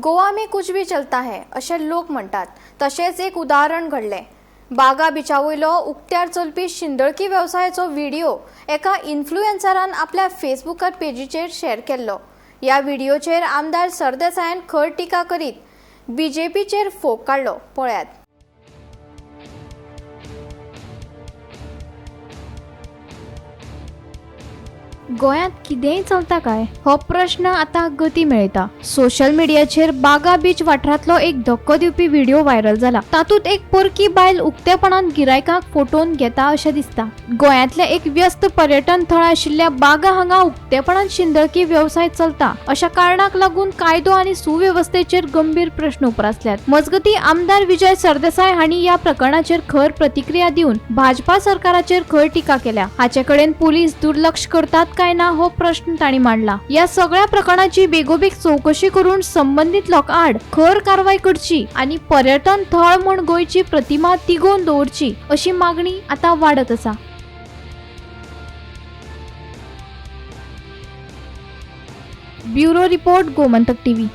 गोवा में कुछ भी चलता है असे लोक म्हणतात। तसेच एक उदाहरण घडले। बागा बिचावयलो उक्त्यार चलपी शिंदळकी व्यवसायाचो व्हिडिओ एका इन्फ्लुएन्सरान आपल्या फेसबुक पेजीचेर शेअर केल्लो। या व्हिडिओचेर आमदार सरदेसायान खर टिका करीत बीजेपीचेर फोग काढलो। पळयात। गोयात कितेंय चलता काय हो प्रश्न आता गती मेळटा। सोशल मीडियाचेर बागा बीच वाठारांतलो एक धक्को दिवपी व्हिडिओ व्हायरल जाला। तातूंत एक पोरकी बायल उक्तेपणान गिरायकांक फोटोवन घेता अशें दिसता। गोंयांतले एक व्यस्त पर्यटन थळ आशिल्ल्या बागा हांगा उक्तेपणान शिंदळकी व्यवसाय चलता अशा कारणाक लागून कायदो आनी सुवेवस्थेचेर गंभीर प्रश्न उपरासल्यात। मजगती आमदार विजय सरदेसाय हांणी या प्रकरणाचेर खर प्रतिक्रिया दिवन भाजपा सरकाराचेर खर टिका केल्या। हाचे कडेन पुलीस दुर्लक्ष करतात काय ना हो प्रश्न ताणी मांडला। या सगळ्या प्रकरणाची बेगोबेग चौकशी करून संबंधित लोकांआड खर कारवाई करची आणि पर्यटन थळ म्हण गोयची प्रतिमा तिगोवन दवरची अशी मागणी आता वाढत आसा। Bureau report Gomantak TV.